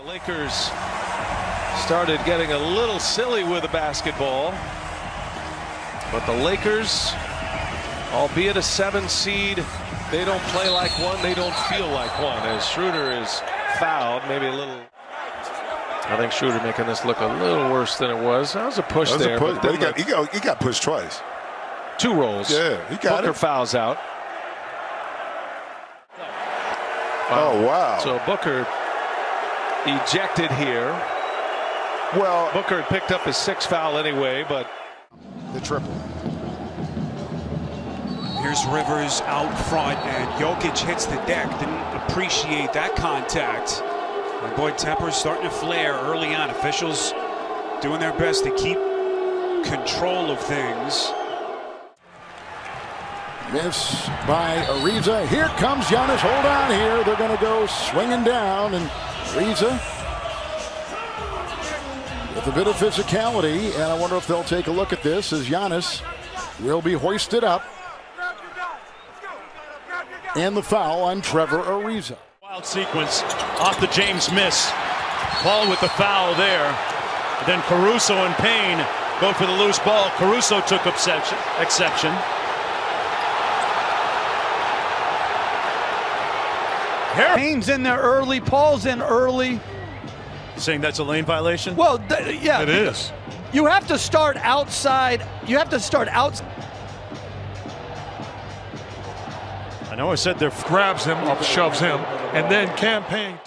Lakers started getting a little silly with the basketball, but the Lakers, albeit a 7 seed, they don't play like one, they don't feel like one, as Schroeder is fouled, maybe a little. I think Schroeder making this look a little worse than it was. That was a push there. But he got pushed twice. 2 rolls. Yeah, he got Booker it. fouls out. Oh, wow. So Booker ejected here. Well, Booker had picked up his 6th foul anyway, but the triple. Here's Rivers out front, and Jokic hits the deck. Didn't appreciate that contact. My boy Temper's starting to flare early on. Officials doing their best to keep control of things. Miss by Ariza. Here comes Giannis. Hold on here. They're going to go swinging down, and Ariza with a bit of physicality, and I wonder if they'll take a look at this as Giannis will be hoisted up. And the foul on Trevor Ariza. Wild sequence off the James miss. Paul with the foul there. Then Caruso and Payne go for the loose ball. Caruso took exception. Payne's in there early. Paul's in early. Saying that's a lane violation? Well, yeah. It is. You have to start outside. You have to start outside. I know I said there grabs him, up shoves him, and then campaign.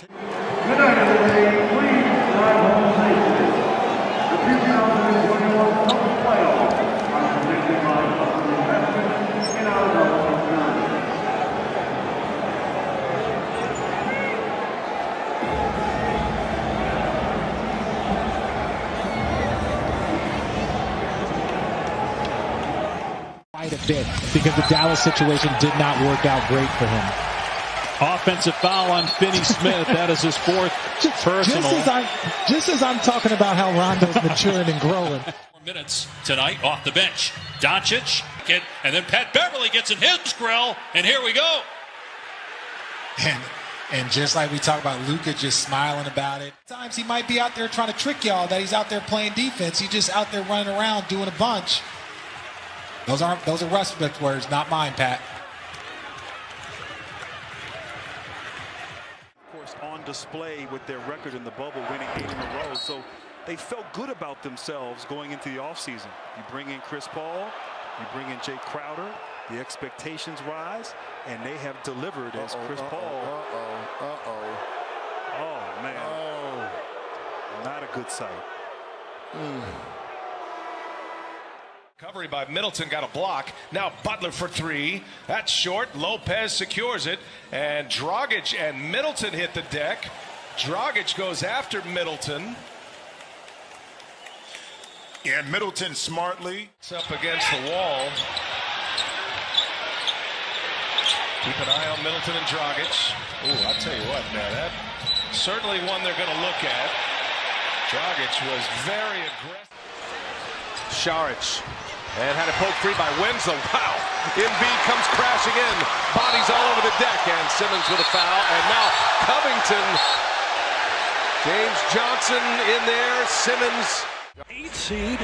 Quite a bit because the Dallas situation did not work out great for him. Offensive foul on Finney Smith. That is his 4th personal. Just as I'm talking about how Rondo's maturing and growing. Minutes tonight off the bench. Doncic, and then Pat Beverly gets in his grill, and here we go. And just like we talk about Luka just smiling about it, times he might be out there trying to trick y'all that he's out there playing defense. He's just out there running around doing a bunch. Those are Westbrook's words, not mine, Pat. Of course, on display with their record in the bubble, winning 8 in a row. So they felt good about themselves going into the offseason. You bring in Chris Paul, you bring in Jay Crowder, the expectations rise, and they have delivered as Chris Paul. Oh, man. Not a good sight. recovery by Middleton, got a block. Now Butler for 3. That's short. Lopez secures it. And Dragic and Middleton hit the deck. Dragic goes after Middleton. And Middleton smartly. It's up against the wall. Keep an eye on Middleton and Dragic. Ooh, I'll tell you what, man. That certainly one they're going to look at. Dragic was very aggressive. Šarić. And had it poked free by Winslow. Wow. Embiid comes crashing in. Bodies all over the deck. And Simmons with a foul. And now Covington. James Johnson in there. Simmons. 8 seed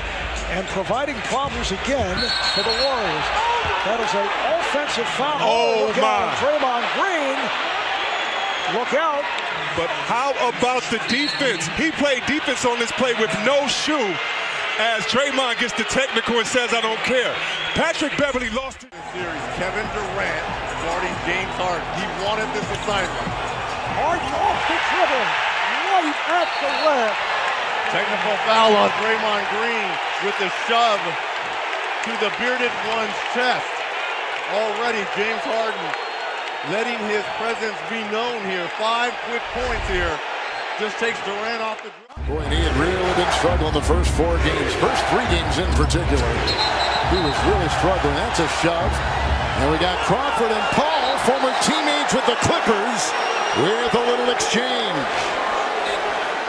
and providing problems again for the Warriors. That is an offensive foul. Oh, my. Draymond Green. Look out. But how about the defense? He played defense on this play with no shoe. As Draymond gets the technical and says, I don't care. Patrick Beverly lost it. Series. Kevin Durant guarding James Harden. He wanted this assignment. Harden off the dribble. Right at the left. Technical foul on Draymond Green with the shove to the bearded one's chest. Already James Harden letting his presence be known here. 5 quick points here. Just takes Durant off the dribble. Boy, and he had really been struggling the first 4 games. First 3 games in particular. He was really struggling. That's a shove. And we got Crawford and Paul, former teammates with the Clippers, with a little exchange.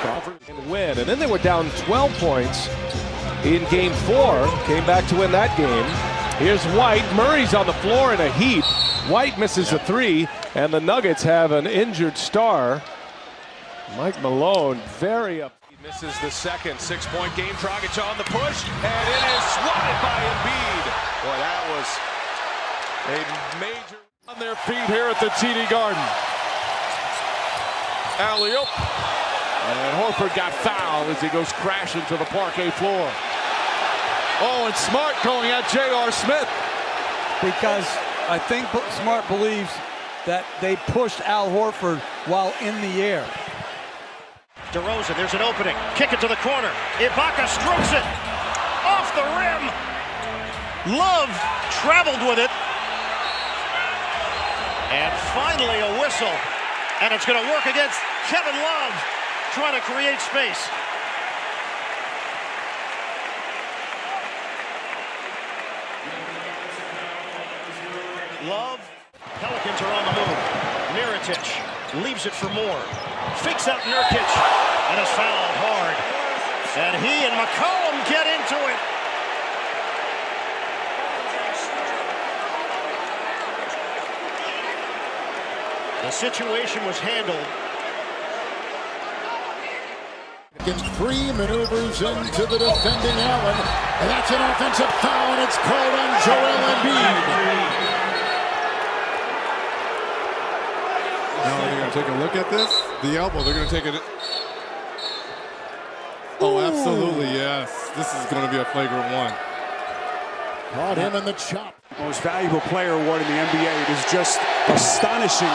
Crawford and win. And then they were down 12 points in game 4. Came back to win that game. Here's White. Murray's on the floor in a heap. White misses a 3, and the Nuggets have an injured star. Mike Malone very up. He misses the second 6-point game. Dragic on the push, and it is swatted by Embiid. Boy, that was a major On their feet here at the TD Garden. Alley-oop. And Horford got fouled as he goes crashing to the parquet floor. Oh, and Smart going at J.R. Smith. Because I think Smart believes that they pushed Al Horford while in the air. DeRozan, there's an opening. Kick it to the corner. Ibaka strokes it. Off the rim. Love traveled with it. And finally a whistle. And it's going to work against Kevin Love, trying to create space. Love. Pelicans are on the move. Mirotic leaves it for Moore. Fakes out Nurkic and is fouled hard. And he and McCollum get into it. The situation was handled. In 3 maneuvers into the defending Allen, and that's an offensive foul, and it's called on Joel Embiid. Now they're going to take a look at this. The elbow, they're going to take it. Oh, absolutely, yes. This is going to be a flagrant one. Caught him in the chop. Most valuable player award in the NBA. It is just astonishing.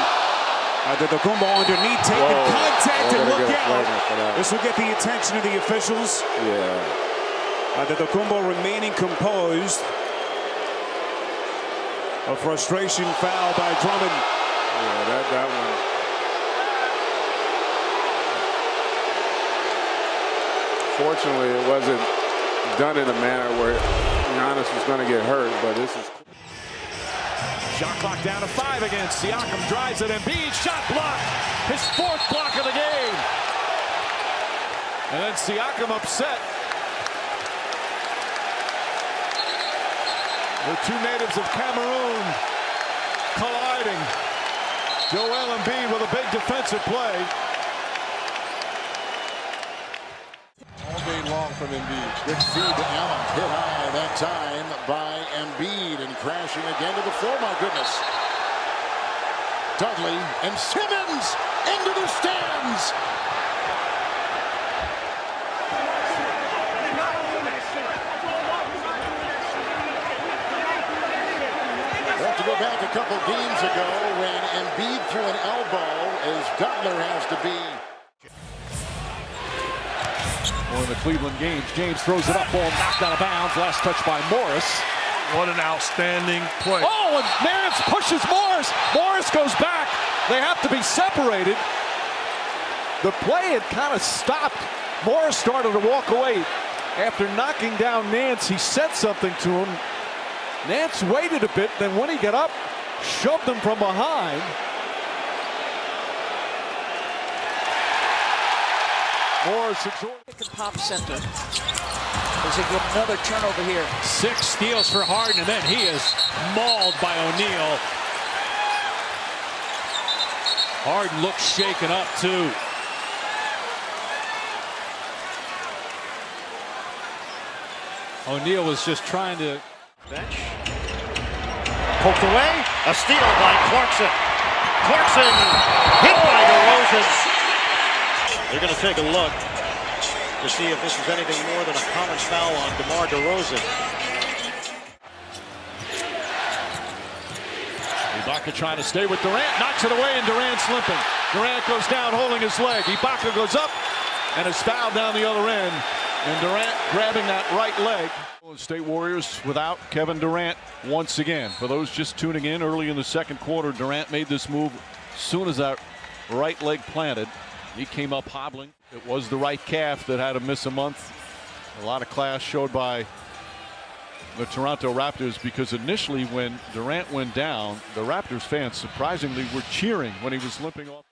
Antetokounmpo underneath, taking contact, and look out. This will get the attention of the officials. Yeah. Antetokounmpo remaining composed. A frustration foul by Drummond. Yeah, that one. Fortunately, it wasn't done in a manner where Giannis was going to get hurt, but this is. Shot clock down to 5 again. Siakam drives it. Embiid shot blocked. His 4th block of the game. And then Siakam upset. The two natives of Cameroon colliding. Joel Embiid with a big defensive play. All day long from Embiid. Good feed to Allen. Hit high that time by Embiid and crashing again to the floor. My goodness. Dudley and Simmons into the stands. We have to go back a couple games ago when Embiid threw an elbow as Butler has to be. Well, in the Cleveland games, James throws it up, ball knocked out of bounds. Last touch by Morris. What an outstanding play. Oh, and Nance pushes Morris. Morris goes back. They have to be separated. The play had kind of stopped. Morris started to walk away. After knocking down Nance, he said something to him. Nance waited a bit, then when he got up, shoved him from behind. Morris Pick and pop center. As they get another turnover here. 6 steals for Harden, and then he is mauled by O'Neal. Harden looks shaken up too. O'Neal was just trying to bench. Poked away. A steal by Clarkson. Clarkson hit by DeRozan. They're going to take a look to see if this is anything more than a common foul on DeMar DeRozan. Ibaka trying to stay with Durant, knocks it away, and Durant's limping. Durant goes down holding his leg. Ibaka goes up and is fouled down the other end. And Durant grabbing that right leg. State Warriors without Kevin Durant once again. For those just tuning in, early in the second quarter, Durant made this move as soon as that right leg planted. He came up hobbling. It was the right calf that had to miss a month. A lot of class showed by the Toronto Raptors, because initially when Durant went down, the Raptors fans surprisingly were cheering when he was limping off.